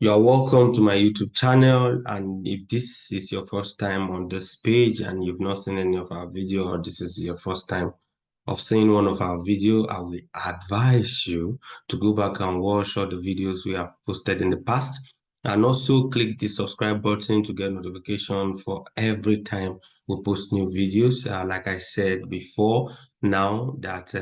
You are welcome to my YouTube channel, and if this is your first time on this page and you've not seen any of our video, or this is your first time of seeing one of our video, I will advise you to go back and watch all the videos we have posted in the past, and also click the subscribe button to get notification for every time we post new videos. Like I said before, now that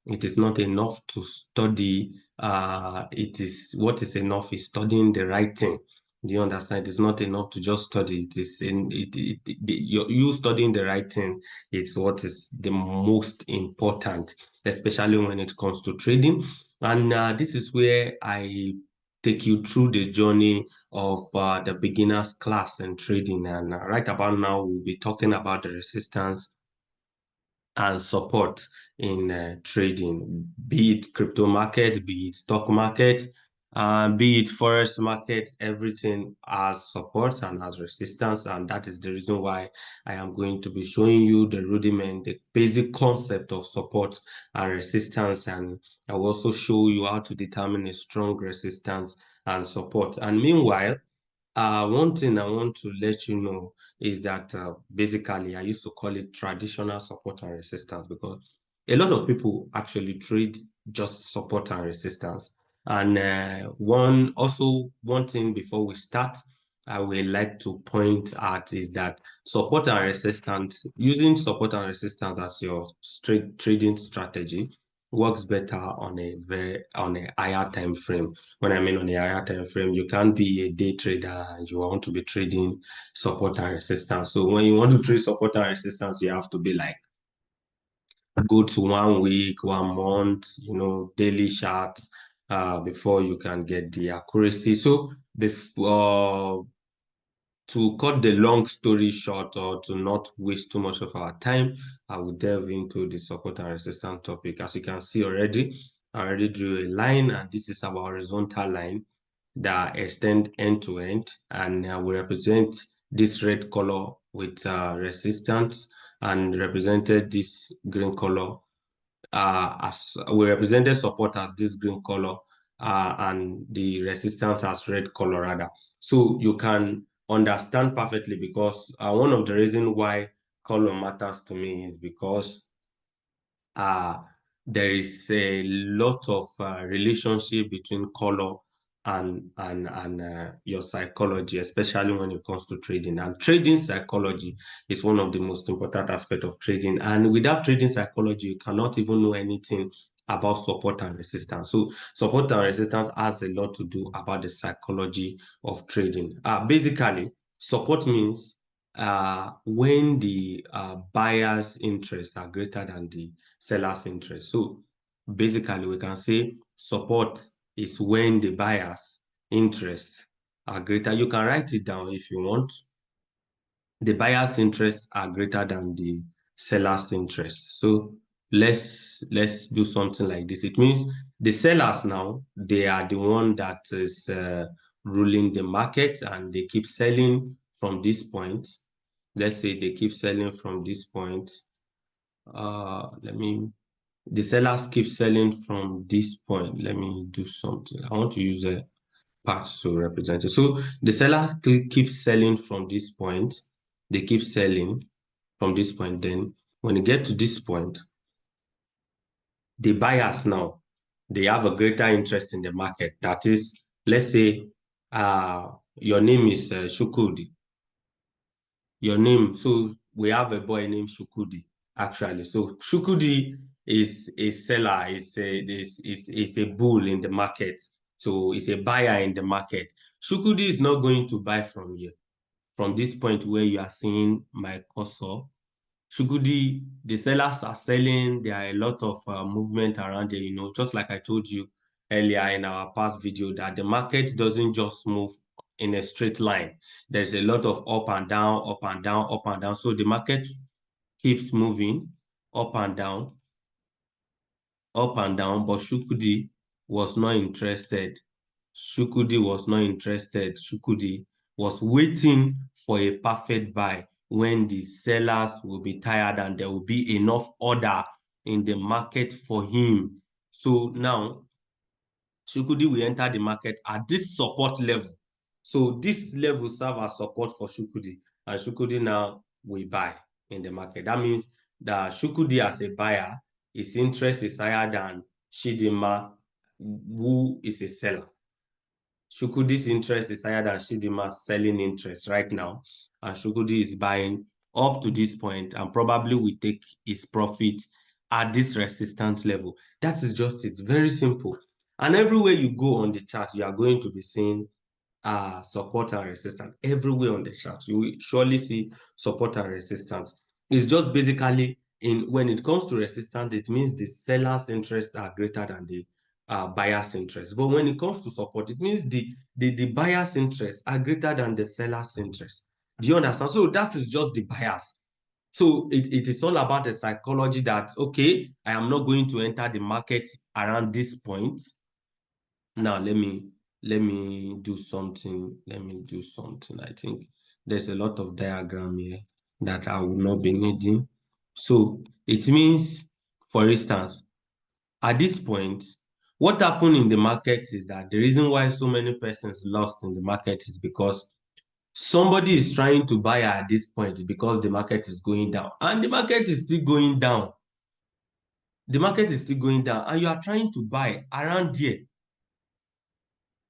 it is not enough to study. It is what is enough is studying the right thing. Do you understand? It's not enough to just study. It is you studying the right thing. It's what is the most important, especially when it comes to trading. And this is where I take you through the journey of the beginner's class in trading. And right about now, we'll be talking about the resistance and support in trading, be it crypto market, be it stock market, be it forex market. Everything has support and has resistance, and that is the reason why I am going to be showing you the rudiment, the basic concept of support and resistance, and I will also show you how to determine a strong resistance and support. And meanwhile, one thing I want to let you know is that basically I used to call it traditional support and resistance, because a lot of people actually trade just support and resistance. And one thing before we start, I would like to point out is that support and resistance, using support and resistance as your trading strategy, works better on a higher time frame. When I mean on a higher time frame, you can't be a day trader and you want to be trading support and resistance. So when you want to trade support and resistance, you have to be like go to 1 week, 1 month, daily charts before you can get the accuracy. So before to cut the long story short, or to not waste too much of our time, I will delve into the support and resistance topic. As you can see already, I already drew a line, and this is our horizontal line that extend end to end, and we represent this red color with resistance, and represented this green color as we represented support as this green color, and the resistance as red color rather. So you can understand perfectly, because one of the reasons why color matters to me is because there is a lot of relationship between color and your psychology, especially when it comes to trading. And trading psychology is one of the most important aspects of trading. And without trading psychology, you cannot even know anything about support and resistance. So support and resistance has a lot to do about the psychology of trading. Basically, support means when the buyer's interests are greater than the seller's interest. So basically, we can say support is when the buyer's interests are greater. You can write it down if you want. The buyer's interests are greater than the seller's interest. So let's do something like this. It means the sellers now, they are the one that is ruling the market, and they keep selling from this point. Let's say they keep selling from this point. The sellers keep selling from this point. Let me do something. I want to use a part to represent it. So the seller keeps selling from this point. They keep selling from this point. Then when you get to this point, the buyers now, they have a greater interest in the market. That is, let's say your name is Shukudi. Your name. So we have a boy named Shukudi, actually. So Shukudi is a seller, it's a bull in the market. So it's a buyer in the market. Shukudi is not going to buy from you. From this point where you are seeing my cursor, Shukudi, the sellers are selling. There are a lot of movement around there, just like I told you earlier in our past video, that the market doesn't just move in a straight line. There's a lot of up and down, up and down, up and down. So the market keeps moving up and down, up and down, but Shukudi was not interested. Shukudi was not interested. Shukudi was waiting for a perfect buy, when the sellers will be tired and there will be enough order in the market for him. So now Shukudi will enter the market at this support level. So this level serve as support for Shukudi, and Shukudi now will buy in the market. That means that Shukudi as a buyer, his interest is higher than Chidinma, who is a seller. Shukudi's interest is higher than Chidima's selling interest right now, and Shukudi is buying up to this point and probably will take his profit at this resistance level. That is just it. Very simple. And everywhere you go on the chart, you are going to be seeing support and resistance. Everywhere on the chart, you will surely see support and resistance. It's just basically when it comes to resistance, it means the seller's interests are greater than the buyer's interest. But when it comes to support, it means the buyer's interests are greater than the seller's interest. Do you understand? So that is just the bias. So it is all about the psychology that, okay, I am not going to enter the market around this point. Now let me do something. Let me do something. I think there's a lot of diagram here that I will not be needing. So it means, for instance, at this point, what happened in the market is that the reason why so many persons lost in the market is because somebody is trying to buy at this point because the market is going down, and the market is still going down. The market is still going down, and you are trying to buy around here.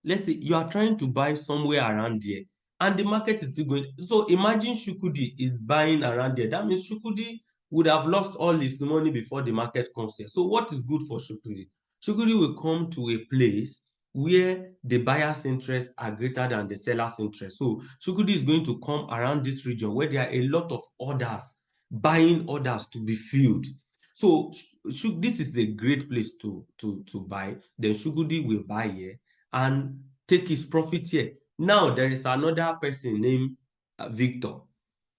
Let's say you are trying to buy somewhere around there, and the market is still going. So imagine Shukudi is buying around there. That means Shukudi would have lost all his money before the market comes here. So what is good for Shukudi? Shukudi will come to a place where the buyer's interests are greater than the seller's interest. So Shukudi is going to come around this region where there are a lot of orders, buying orders to be filled. So this is a great place to buy. Then Shukudi will buy here and take his profit here. Now there is another person named Victor.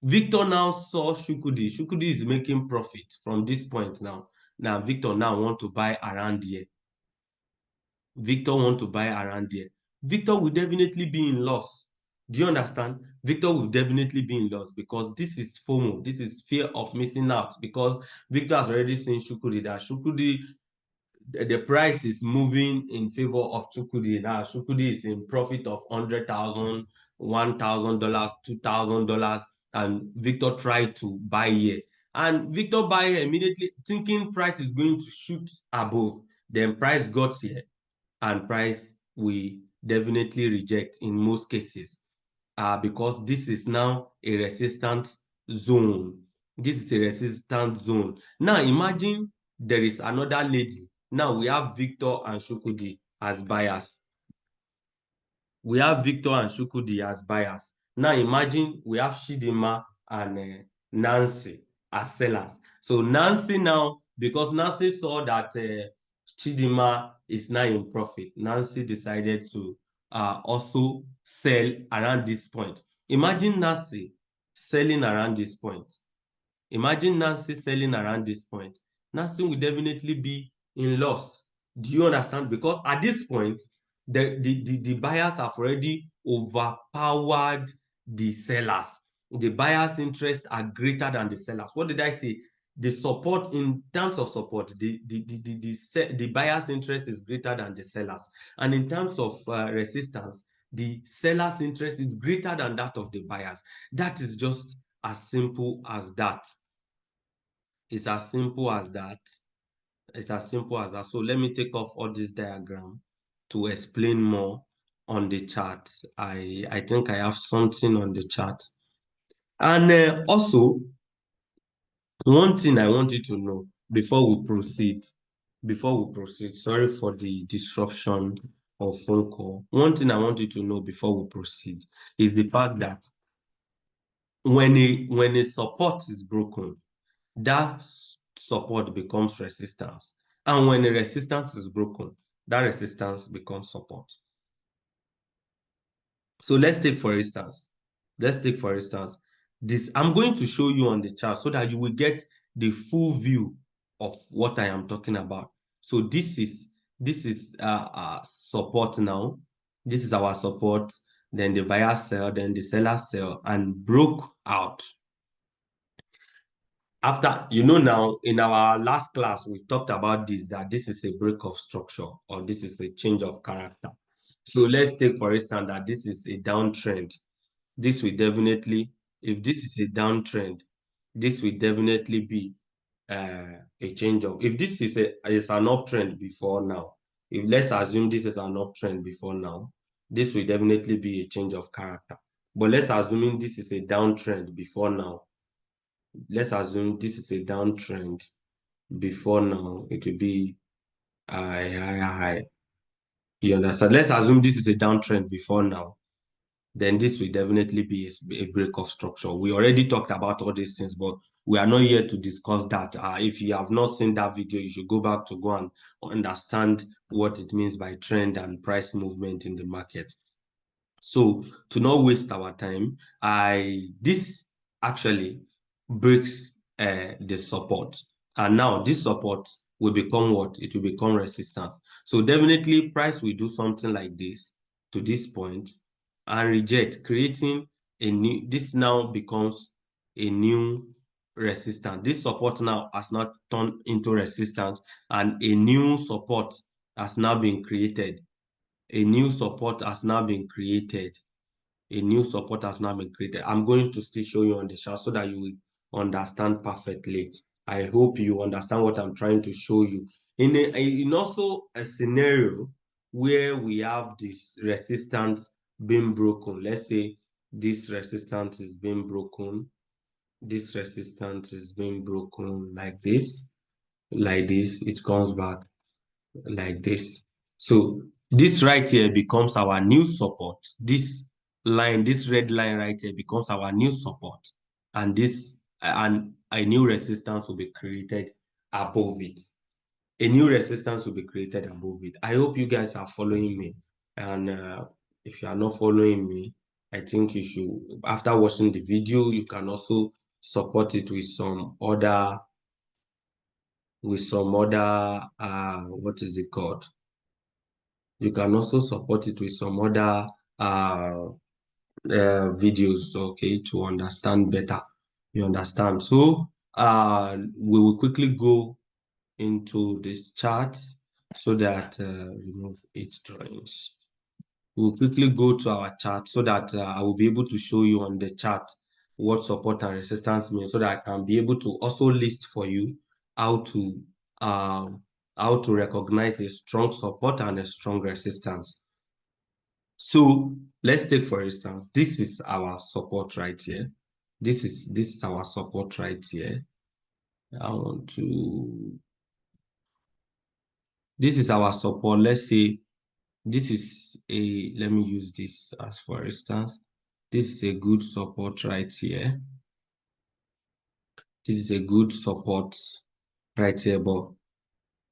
Victor now saw Shukudi. Shukudi is making profit from this point now. Now Victor now want to buy around here. Victor want to buy around here. Victor will definitely be in loss. Do you understand? Victor will definitely be in loss because this is FOMO. This is fear of missing out, because Victor has already seen Shukudi that Shukudi, the price is moving in favor of Shukudi. Now Shukudi is in profit of $100,000, $1,000, $2,000, and Victor tried to buy here. And Victor buy here immediately thinking price is going to shoot above. Then price got here, and price we definitely reject in most cases because this is now a resistance zone. This is a resistance zone. Now imagine there is another lady. Now we have Victor and Shukudi as buyers. We have Victor and Shukudi as buyers. Now imagine we have Chidinma and Nancy as sellers. So Nancy now, because Nancy saw that Chidinma is now in profit, Nancy decided to also sell around this point. Imagine Nancy selling around this point. Imagine Nancy selling around this point. Nancy will definitely be in loss. Do you understand? Because at this point, the buyers have already overpowered the sellers. The buyers' interests are greater than the sellers. What did I say? The support, in terms of support, the buyer's interest is greater than the sellers. And in terms of resistance, the seller's interest is greater than that of the buyers. That is just as simple as that. It's as simple as that. It's as simple as that. So let me take off all this diagram to explain more on the chart. I think I have something on the chart. And also, one thing I want you to know before we proceed, sorry for the disruption of phone call. One thing I want you to know before we proceed is the fact that when a support is broken, that support becomes resistance. And when the resistance is broken, that resistance becomes support. So let's take for instance, this. I'm going to show you on the chart so that you will get the full view of what I am talking about. So this is support now. This is our support. Then the buyer sell, then the seller sell, and broke out. After, now in our last class, we talked about this, that this is a break of structure, or this is a change of character. So let's take for instance that this is a downtrend. This will definitely, if this is a downtrend, this will definitely be a change of, if this is an uptrend before now, if let's assume this is an uptrend before now, this will definitely be a change of character. But let's assume this is a downtrend before now. Let's assume this is a downtrend before now. It will be high. You understand? Let's assume this is a downtrend before now. Then this will definitely be a break of structure. We already talked about all these things, but we are not here to discuss that. If you have not seen that video, you should go back to go and understand what it means by trend and price movement in the market. So to not waste our time, this actually breaks the support. And now this support will become what? It will become resistance. So definitely price will do something like this to this point and reject, creating a new, this now becomes a new resistance. This support now has not turned into resistance, and a new support has now been created. A new support has now been created. A new support has now been created. I'm going to still show you on the chart so that you will understand perfectly. I hope you understand what I'm trying to show you. In also a scenario where we have this resistance being broken, let's say this resistance is being broken, this resistance is being broken like this, it comes back like this. So this right here becomes our new support. This line, this red line right here becomes our new support. And a new resistance will be created above it. A new resistance will be created above it. I hope you guys are following me. And if you are not following me, I think you should, after watching the video, you can also support it with some other, what is it called? You can also support it with some other videos, okay, to understand better. You understand? So we will quickly go into this chart so that remove 8 drawings. We'll quickly go to our chart so that I will be able to show you on the chart what support and resistance means, so that I can be able to also list for you how to recognize a strong support and a strong resistance. So let's take, for instance, this is our support right here. This is our support right here. This is our support. Let's say this is let me use this as for instance. This is a good support right here. This is a good support right here, but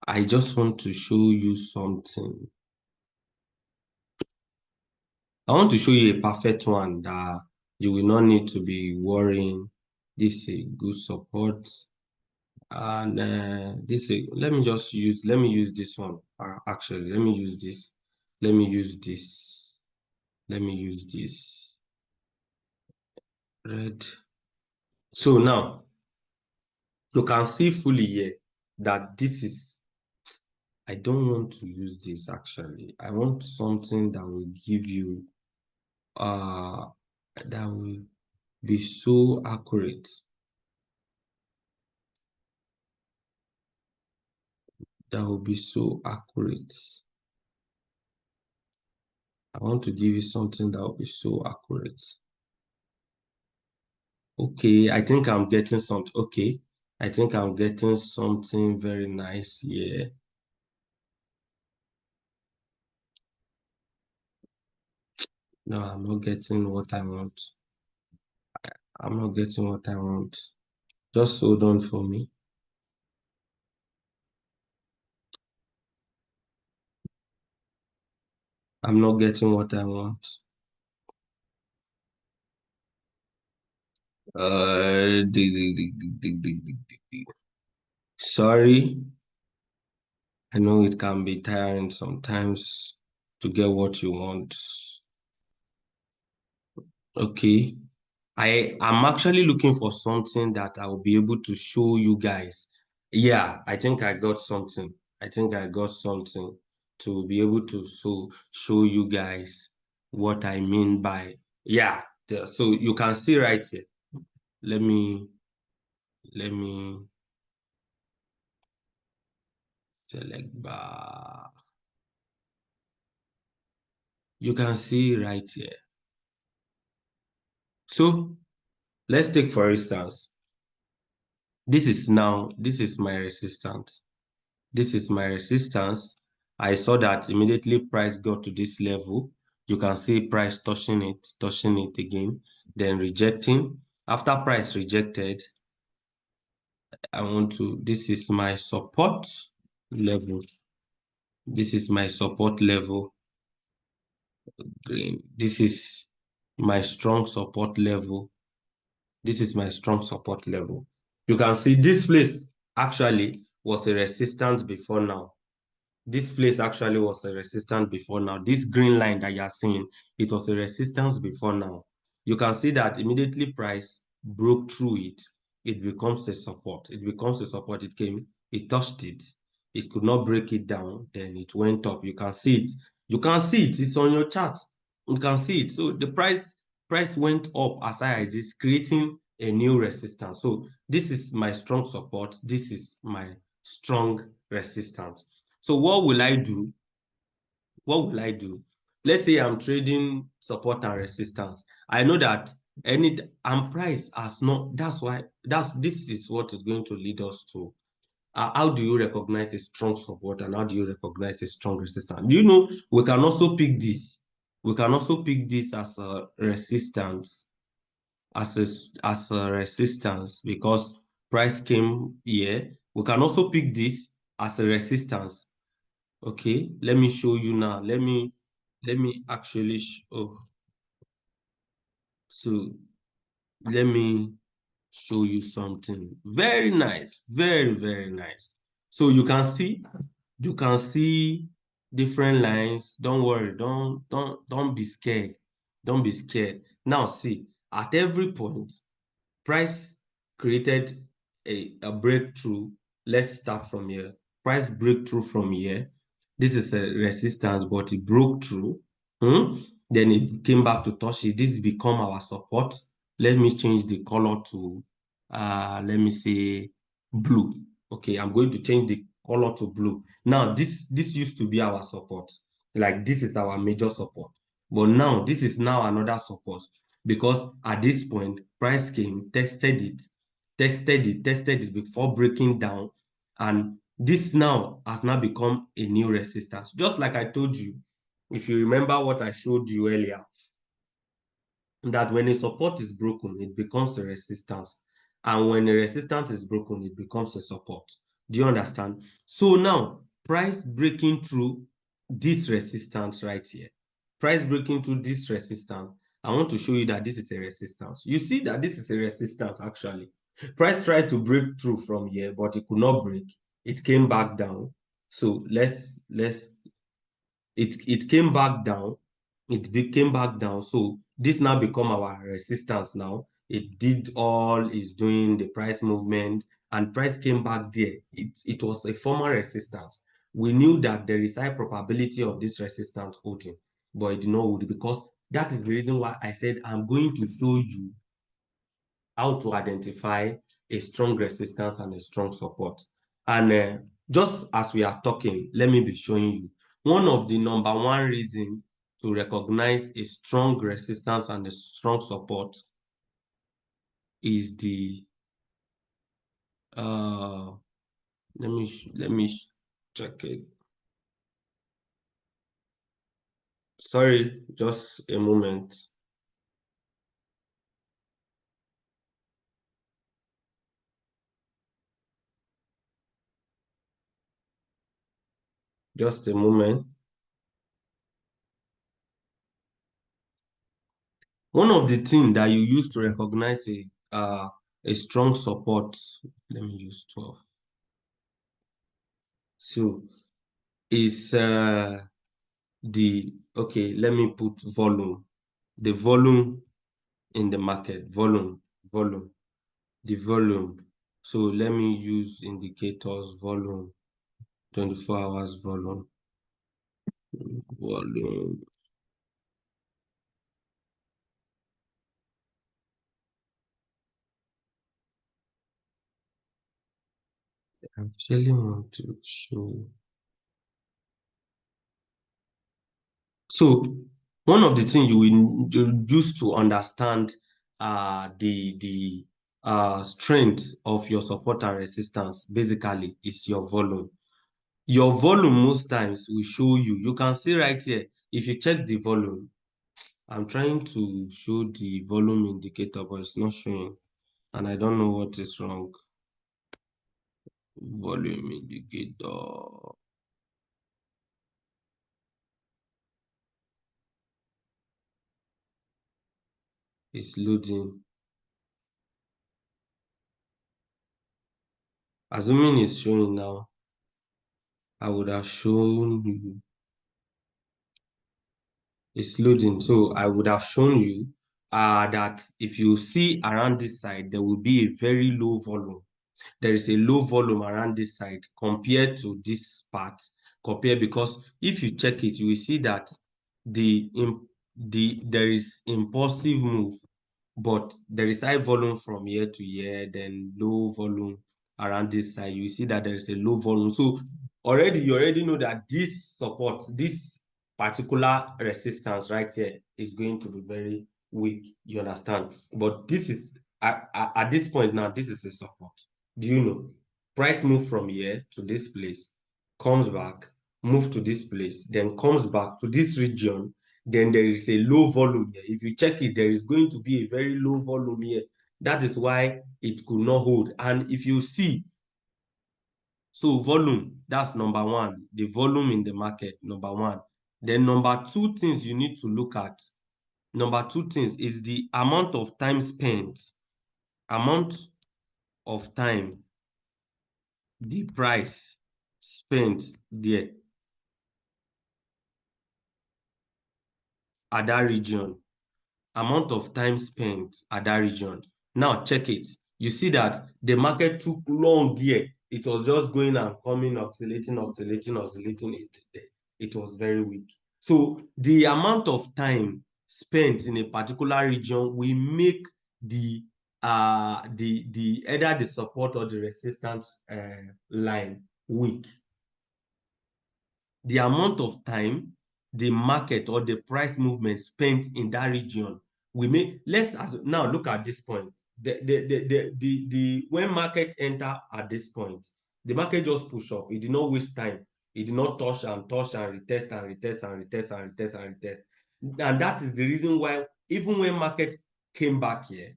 I just want to show you something. I want to show you a perfect one that you will not need to be worrying. This is a good support. And let me use this one. Actually, let me use this. Let me use this. Let me use this. Red. So now you can see fully here that this is, I don't want to use this actually. I want something that will give you that will be so accurate. That will be so accurate. I want to give you something that will be so accurate. Okay, I think I'm getting something. Okay, I think I'm getting something very nice here. No, I'm not getting what I want. I'm not getting what I want. Just hold on for me. I'm not getting what I want. Sorry. I know it can be tiring sometimes to get what you want. Okay. I'm actually looking for something that I will be able to show you guys. Yeah, I think I got something. I think I got something. to be able to show you guys what I mean by, yeah. So you can see right here. Let me select bar. You can see right here. So let's take, for instance, this is my resistance. This is my resistance. I saw that immediately price got to this level. You can see price touching it again, then rejecting. After price rejected, this is my support level. This is my support level, green. This is my strong support level. This is my strong support level. You can see this place actually was a resistance before now. This place actually was a resistance before now. This green line that you are seeing, it was a resistance before now. You can see that immediately price broke through it. It becomes a support. It becomes a support. It touched it. It could not break it down. Then it went up. You can see it. You can see it. It's on your chart. You can see it. So the price went up as high as this, creating a new resistance. So this is my strong support. This is my strong resistance. So what will I do? What will I do? Let's say I'm trading support and resistance. I know that any and price has not. This is what is going to lead us to. How do you recognize a strong support and how do you recognize a strong resistance? Do you know we can also pick this? We can also pick this as a resistance, as a resistance because price came here. We can also pick this as a resistance. Okay, let me show you now. Let me actually show. So let me show you something very nice, very, very nice. So you can see different lines. Don't worry, don't be scared. Don't be scared. Now see, at every point, price created a breakthrough. Let's start from here. Price breakthrough from here. This is a resistance, but it broke through. Then it came back to touch it. This become our support. Let me change the color to let me say blue. Okay, I'm going to change the color to blue. Now this used to be our support. Like this is our major support. But now this is now another support because at this point, price came, tested it before breaking down. And this now has now become a new resistance. Just like I told you, if you remember what I showed you earlier, that when a support is broken, it becomes a resistance. And when a resistance is broken, it becomes a support. Do you understand? So now, price breaking through this resistance right here. Price breaking through this resistance. I want to show you that this is a resistance. You see that this is a resistance actually. Price tried to break through from here, but it could not break. It came back down. So it came back down. Came back down. So this now become our resistance now. It did all it's doing, the price movement, and price came back there. It was a former resistance. We knew that there is high probability of this resistance holding, but it did not hold because that is the reason why I said I'm going to show you how to identify a strong resistance and a strong support. And just as we are talking, let me be showing you one of the number one reason to recognize a strong resistance and a strong support is the uh let me check it. Sorry, just a moment. Just a moment. One of the things that you use to recognize a strong support, let me use 12. So is let me put volume, the volume in the market, volume, the volume. So let me use indicators, volume, 24 hours volume. volume. I actually want to show. So one of the things you will use to understand the strength of your support and resistance basically is your volume. Your volume most times will show you. You can see right here. If you check the volume, I'm trying to show the volume indicator, but it's not showing, and I don't know what is wrong. Volume indicator. It's loading. Assuming it's showing now, I would have shown you. It's loading. So I would have shown you that if you see around this side, there will be a very low volume. There is a low volume around this side compared to this part. Because if you check it, you will see that there is impulsive move, but there is high volume from here to here, then low volume around this side. You see that there is a low volume. So you already know that this support, this particular resistance right here is going to be very weak. You understand? But this is at this point now, this is a support. Do you know? Price move from here to this place, comes back, move to this place, then comes back to this region, then there is a low volume here. If you check it, there is going to be a very low volume here. That is why it could not hold. And if you see, so volume, that's number one, the volume in the market, number one. Then number two things you need to look at, number two things is the amount of time spent, amount of time, the price spent there at that region, amount of time spent at that region. Now check it. You see that the market took long here. It was just going and coming, oscillating, oscillating, oscillating. It was very weak. So the amount of time spent in a particular region will make the either the support or the resistance line weak. The amount of time the market or the price movement spent in that region we make. Let's now look at this point. The when market enter at this point, the market just push up. It did not waste time. It did not touch and retest and retest and retest and retest and retest. And that is the reason why even when market came back here,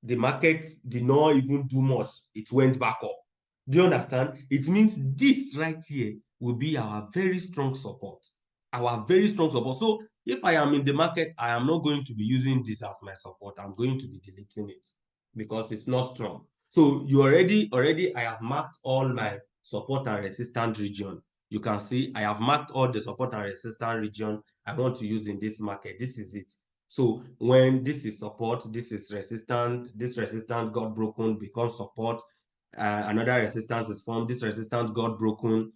the market did not even do much. It went back up. Do you understand? It means this right here will be our very strong support. Our very strong support. So if I am in the market, I am not going to be using this as my support. I'm going to be deleting it because it's not strong. So you already, I have marked all my support and resistance region. You can see I have marked all the support and resistance region I want to use in this market. This is it. So when this is support, this is resistant, this resistance got broken, becomes support, another resistance is formed, this resistance got broken,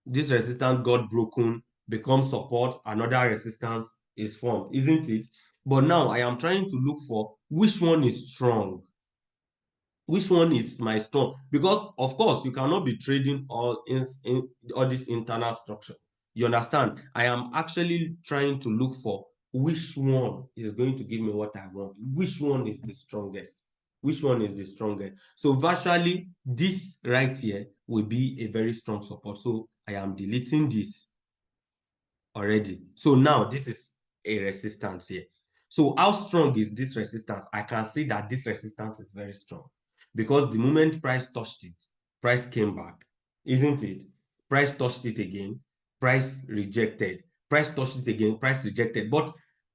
this resistance got broken, becomes support, another resistance is formed, isn't it? But now I am trying to look for which one is strong, which one is my strong, because of course you cannot be trading in all this internal structure. You understand? I am actually trying to look for which one is going to give me what I want, which one is the strongest, which one is the strongest. So virtually this right here will be a very strong support. So I am deleting this already. So now this is a resistance here. So how strong is this resistance? I can see that this resistance is very strong because the moment price touched it, price came back, isn't it? Price touched it again, price rejected, price touched it again, price rejected. But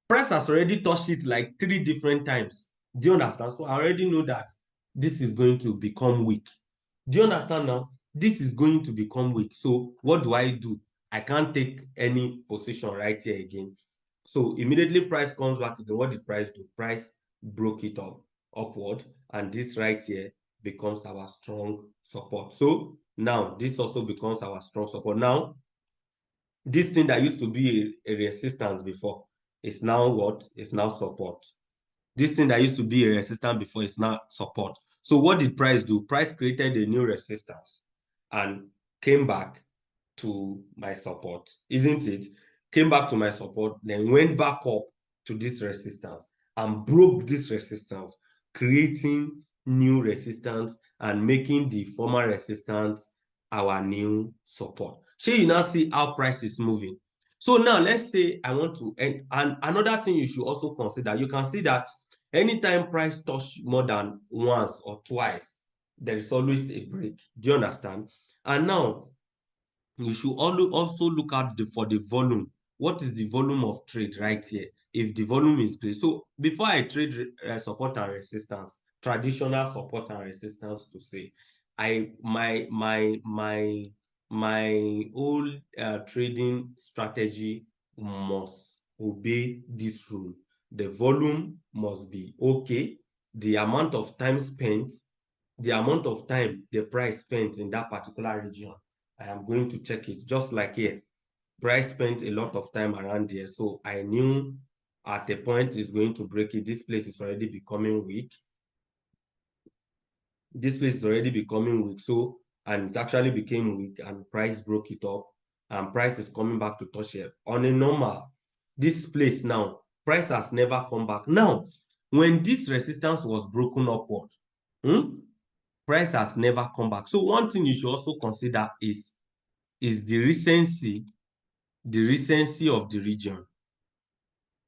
price has already touched it like 3 different times. Do you understand? So I already know that this is going to become weak. Do you understand now? This is going to become weak. So what do? I can't take any position right here again. So immediately price comes back again. What did price do? Price broke it up upward, and this right here becomes our strong support. So now this also becomes our strong support. Now This thing that used to be a resistance before is now what? It's now support. This thing that used to be a resistance before is now support. So what did price do? Price created a new resistance and came back to my support, isn't it? Came back to my support, then went back up to this resistance and broke this resistance, creating new resistance and making the former resistance our new support. So you now see how price is moving. So now let's say I want to, and another thing you should also consider, you can see that anytime price touch more than once or twice, there is always a break. Do you understand? And now you should also look at for the volume. What is the volume of trade right here? If the volume is great. So before I trade support and resistance, traditional support and resistance to say, my whole trading strategy must obey this rule. The volume must be okay. The amount of time spent, the amount of time the price spent in that particular region, I am going to check it. Just like here, price spent a lot of time around here. So I knew at a point it's going to break it. This place is already becoming weak. This place is already becoming weak. So, and it actually became weak and price broke it up and price is coming back to touch here. On a normal, this place now, price has never come back. Now, when this resistance was broken upward, price has never come back. So one thing you should also consider is the recency of the region,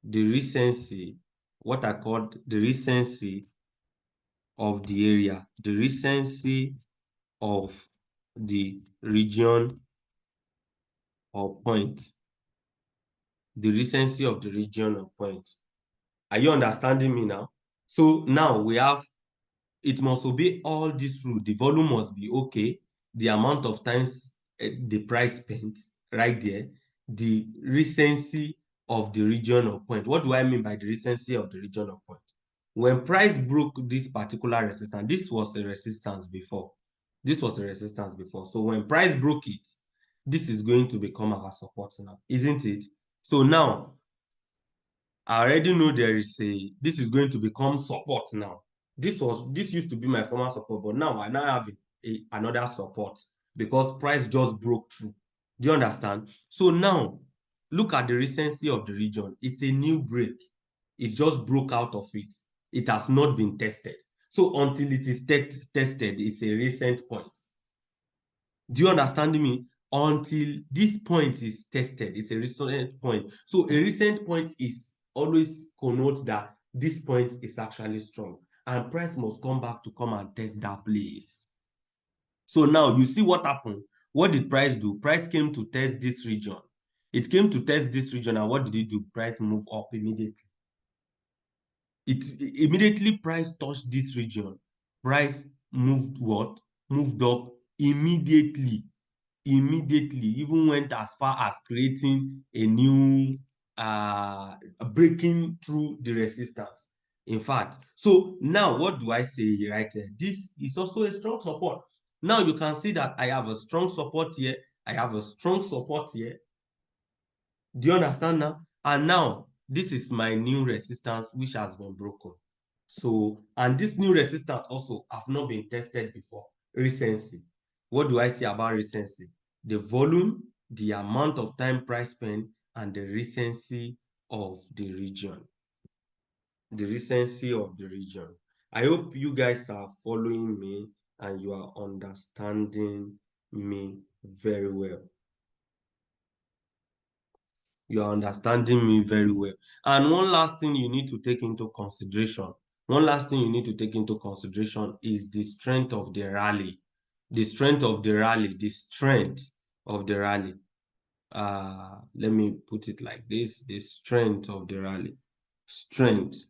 the recency, what I call the recency of the area, the recency of the region or point, the recency of the region or point. Are you understanding me now? So now we have, it must obey all these rules. The volume must be okay. The amount of times the price spent right there. The recency of the region or point. What do I mean by the recency of the region or point? When price broke this particular resistance, this was a resistance before. This was a resistance before. So when price broke it, this is going to become our support now, isn't it? So now I already know this is going to become support now. This used to be my former support, but now I now have another support because price just broke through. Do you understand? So now look at the recency of the region. It's a new break. It just broke out of it. It has not been tested. So until it is tested, it's a recent point. Do you understand me? Until this point is tested, it's a recent point. So a recent point is always connotes that this point is actually strong and price must come back to come and test that place. So now you see what happened. What did price do? Price came to test this region. It came to test this region, and what did it do? Price moved up immediately. It immediately price touched this region. Price moved what? Moved up immediately. Even went as far as creating a new breaking through the resistance. In fact, so now what do I say right here? This is also a strong support. Now you can see that I have a strong support here. I have a strong support here. Do you understand now? And now this is my new resistance which has been broken. So, and this new resistance also have not been tested before. Recency. What do I say about recency? The volume, the amount of time price spent, and the recency of the region. The recency of the region. I hope you guys are following me and you are understanding me very well. You are understanding me very well. And one last thing you need to take into consideration, is the strength of the rally. The strength of the rally, the strength of the rally. Let me put it like this, the strength of the rally. Strength.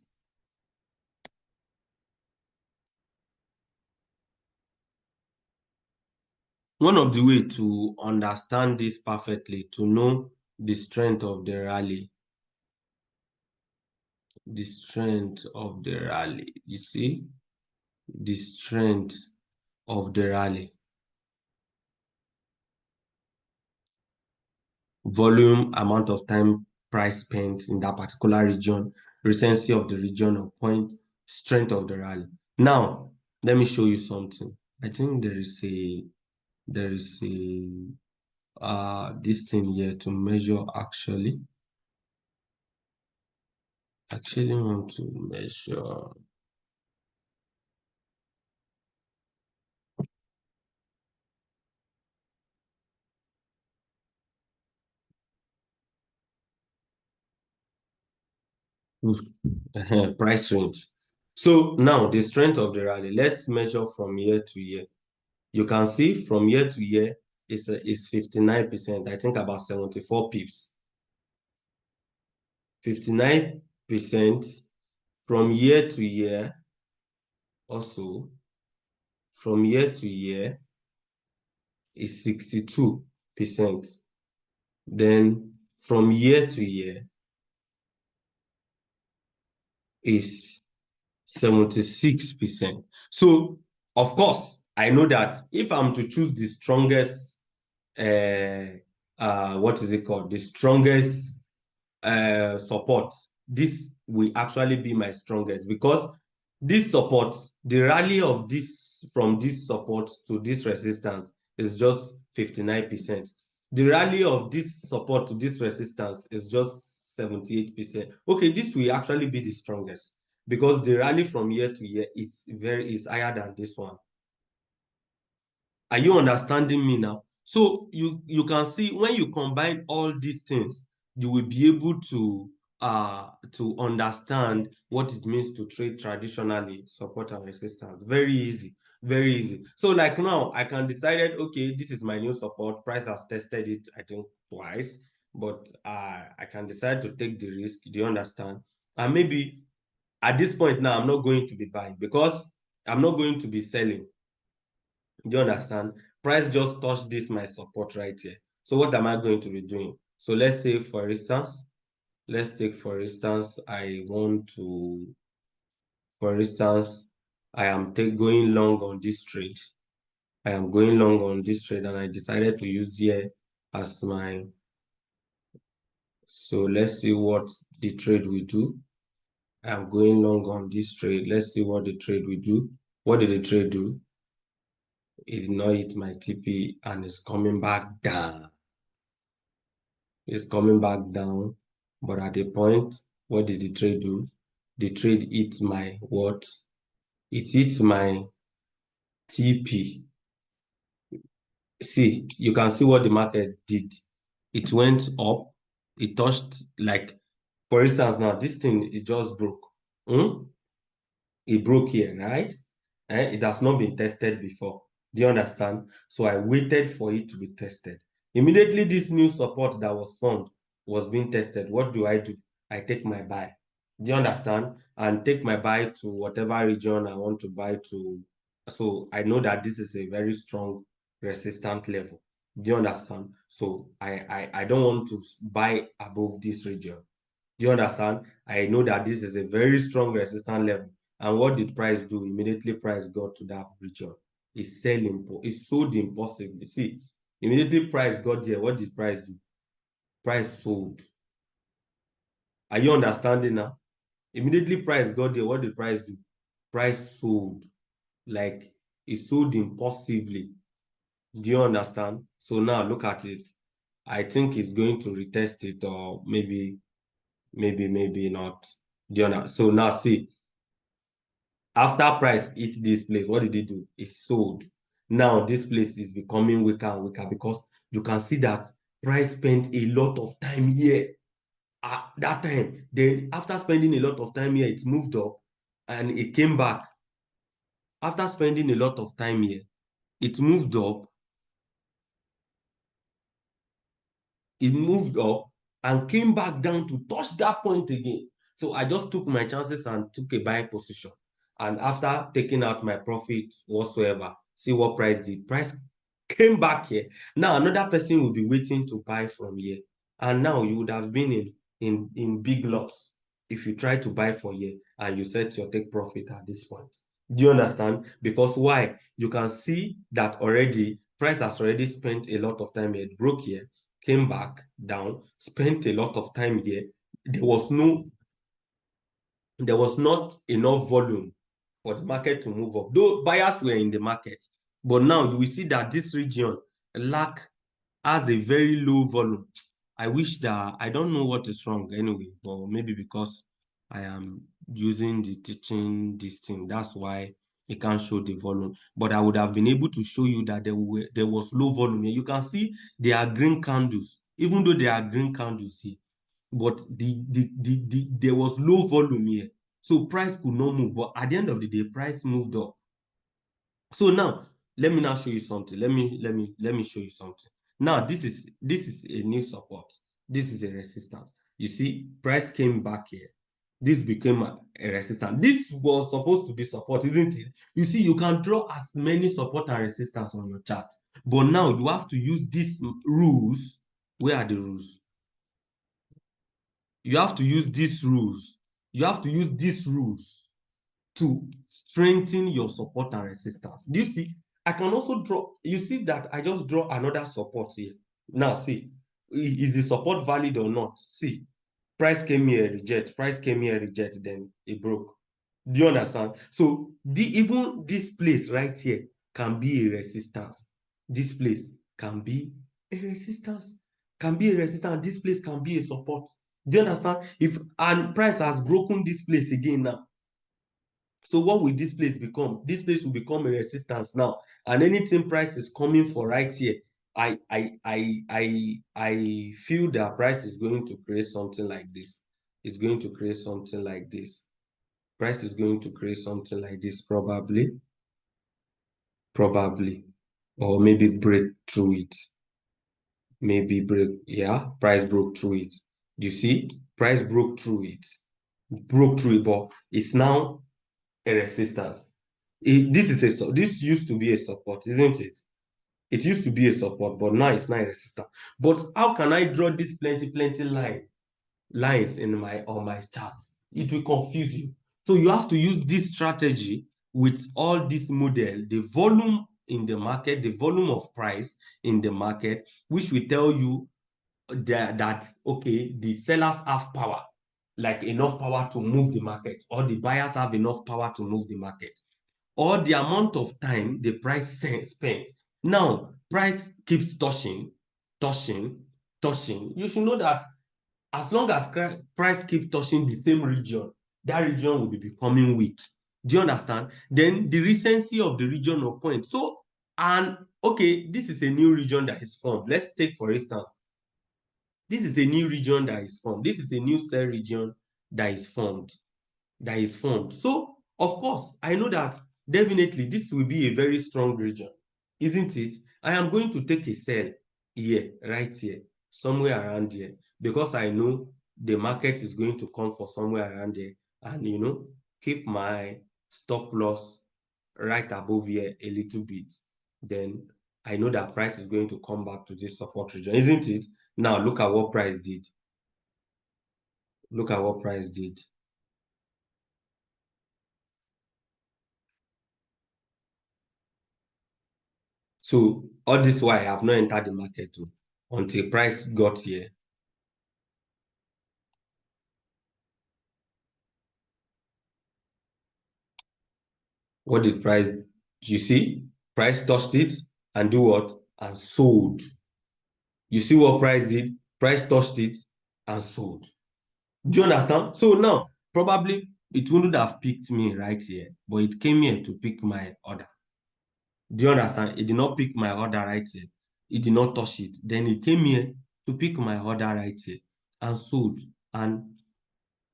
One of the way to understand this perfectly, to know the strength of the rally, the strength of the rally, you see, the strength of the rally. volume, amount of time price spent in that particular region, recency of the region or point, strength of the rally. Now, let me show you something. I think there is a this thing here to measure actually. Actually want to measure. Price range. So now the strength of the rally, let's measure from year to year. You can see from year to year is 59%. I think about 74 pips. 59% from year to year. Also, from year to year is 62%. Then from year to year is 76%. So, of course, I know that if I'm to choose the strongest, what is it called? The strongest support, this will actually be my strongest, because this support, the rally of this from this support to this resistance is just 59%. The rally of this support to this resistance is just 78%. Okay, this will actually be the strongest because the rally from year to year is higher than this one. Are you understanding me now? So you can see when you combine all these things, you will be able to understand what it means to trade traditionally, support and resistance. Very easy, very easy. So like now, I can decide, okay, this is my new support. Price has tested it, I think, twice, but I can decide to take the risk. Do you understand? And maybe at this point now, I'm not going to be buying because I'm not going to be selling. Do you understand? Price just touched this my support right here. So what am I going to be doing? So let's say, for instance, let's take, for instance, I am going long on this trade. I am going long on this trade and I decided to use here as my, so let's see what the trade will do. I am going long on this trade. Let's see what the trade will do. What did the trade do? It did not hit my TP and it's coming back down. It's coming back down, but at a point, what did the trade do? The trade hit my what? It hits my TP. See, you can see what the market did. It went up, it touched, like, for instance, now this thing, it just broke. It broke here, right? It has not been tested before. Do you understand? So I waited for it to be tested. Immediately this new support that was formed was being tested, what do? I take my buy. Do you understand? And take my buy to whatever region I want to buy to. So I know that this is a very strong resistant level. Do you understand? So I don't want to buy above this region. Do you understand? I know that this is a very strong resistance level. And what did price do? Immediately price got to that region. It's selling. It's sold impossibly. See, immediately price got there. What did price do? Price sold. Are you understanding now? Immediately price got there. What did price do? Price sold. Like, it sold impulsively. Do you understand? So now look at it. I think it's going to retest it, or maybe not. Do you understand? So now see, after price hits this place, what did it do? It sold. Now this place is becoming weaker and weaker because you can see that price spent a lot of time here at that time. Then after spending a lot of time here, it moved up and it came back. After spending a lot of time here, it moved up. It moved up and came back down to touch that point again. So I just took my chances and took a buying position. And after taking out my profit whatsoever, see what price did. Price came back here. Now another person will be waiting to buy from here. And now you would have been in big loss if you try to buy for here and you set your take profit at this point. Do you understand? Because why? You can see that already price has already spent a lot of time here. It broke here, came back down, spent a lot of time here. There was not enough volume for the market to move up, though buyers were in the market. But now you will see that this region has a very low volume. I wish that, I don't know what is wrong anyway, but maybe because I am using the teaching this thing, that's why it can't show the volume. But I would have been able to show you that there was low volume here. You can see there are green candles, even though there are green candles here, but there was low volume here, so price could not move. But at the end of the day, price moved up. So now let me now show you something. Let me show you something. Now this is a new support. This is a resistance. You see, price came back here. This became a resistance. This was supposed to be support, isn't it? You see, you can draw as many support and resistance on your chart, but now you have to use these rules. Where are the rules? You have to use these rules. You have to use these rules to strengthen your support and resistance. Do you see? I can also draw, you see that I just draw another support here. Now see, is the support valid or not? See, price came here, reject, price came here, reject, then it broke. Do you understand? So even this place right here can be a resistance. This place can be a resistance, this place can be a support. Do you understand? And price has broken this place again now. So what will this place become? This place will become a resistance now. And anything price is coming for right here, I feel that price is going to create something like this. It's going to create something like this. Price is going to create something like this, probably, or maybe break through it. Maybe break, yeah, price broke through it. You see, price broke through it, but it's now a resistance. This used to be a support, isn't it? It used to be a support, but now it's not a resistance. But how can I draw this plenty lines in on my chart? It will confuse you. So you have to use this strategy with all this model, the volume in the market, the volume of price in the market, which will tell you that okay, the sellers have power, like enough power to move the market, or the buyers have enough power to move the market, or the amount of time the price spent. Now price keeps touching. You should know that as long as price keeps touching the same region, that region will be becoming weak. Do you understand? Then the recency of the region or point. So, and okay, this is a new region that is formed. Let's take for instance, this is a new region that is formed. This is a new cell region that is formed. So, of course, I know that definitely this will be a very strong region, isn't it? I am going to take a sell here, right here, somewhere around here, because I know the market is going to come for somewhere around there, and keep my stop loss right above here a little bit. Then I know that price is going to come back to this support region, isn't it? Now look at what price did. Look at what price did. So all this why I have not entered the market too, until price got here. What did price? You see, price touched it and do what? And sold. You see what price did? Price touched it and sold. Do you understand? So now, probably it wouldn't have picked me right here, but it came here to pick my order. Do you understand? It did not pick my order right here. It did not touch it. Then it came here to pick my order right here and sold. And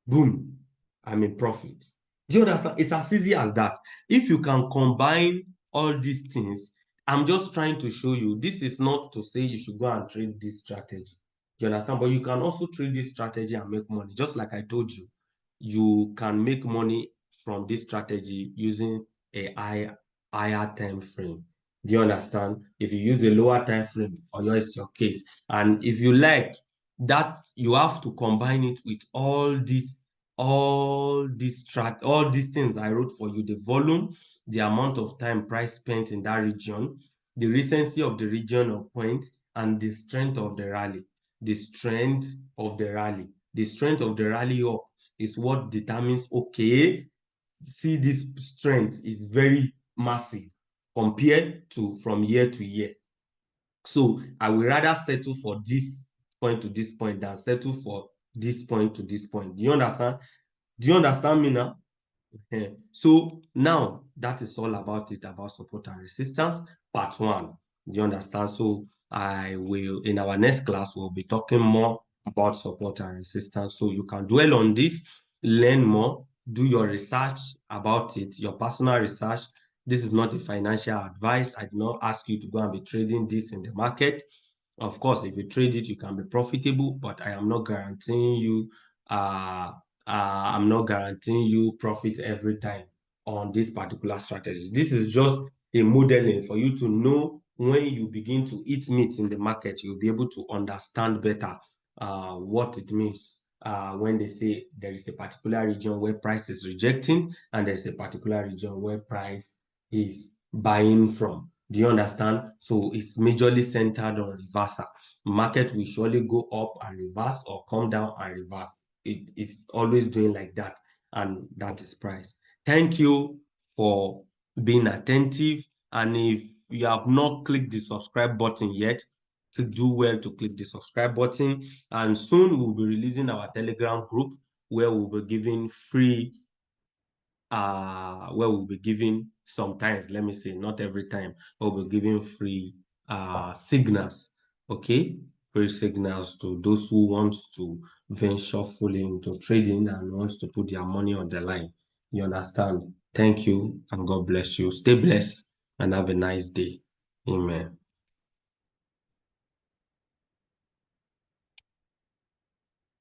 boom, I'm in profit. Do you understand? It's as easy as that. If you can combine all these things, I'm just trying to show you, this is not to say you should go and trade this strategy. Do you understand? But you can also trade this strategy and make money. Just like I told you, you can make money from this strategy using a higher time frame. Do you understand? If you use a lower time frame, or it's your case. And if you like that, you have to combine it with all these things I wrote for you: the volume, the amount of time price spent in that region, the recency of the region or point, and the strength of the rally. The strength of the rally. The strength of the rally up is what determines, okay, see, this strength is very massive compared to from year to year. So I will rather settle for this point to this point than settle for this point to this point. Do you understand? Do you understand me now? So now that is all about it, about support and resistance, part one. Do you understand? So I will, in our next class, we'll be talking more about support and resistance. So you can dwell on this, learn more, do your research about it, your personal research. This is not a financial advice. I do not ask you to go and be trading this in the market. Of course, if you trade it, you can be profitable, but I am not guaranteeing you I'm not guaranteeing you profit every time on this particular strategy. This is just a modeling for you to know when you begin to eat meat in the market, you'll be able to understand better what it means when they say there is a particular region where price is rejecting and there's a particular region where price is buying from. Do you understand? So it's majorly centered on reversal. Market will surely go up and reverse or come down and reverse. It's always doing like that, and that is price. Thank you for being attentive, and if you have not clicked the subscribe button yet, to do well to click the subscribe button. And soon we'll be releasing our Telegram group where we'll be giving free where we'll be giving sometimes, let me say, not every time, but we'll be giving free signals, okay, free signals to those who want to venture fully into trading and wants to put their money on the line. You understand? Thank you, and God bless you. Stay blessed and have a nice day. Amen.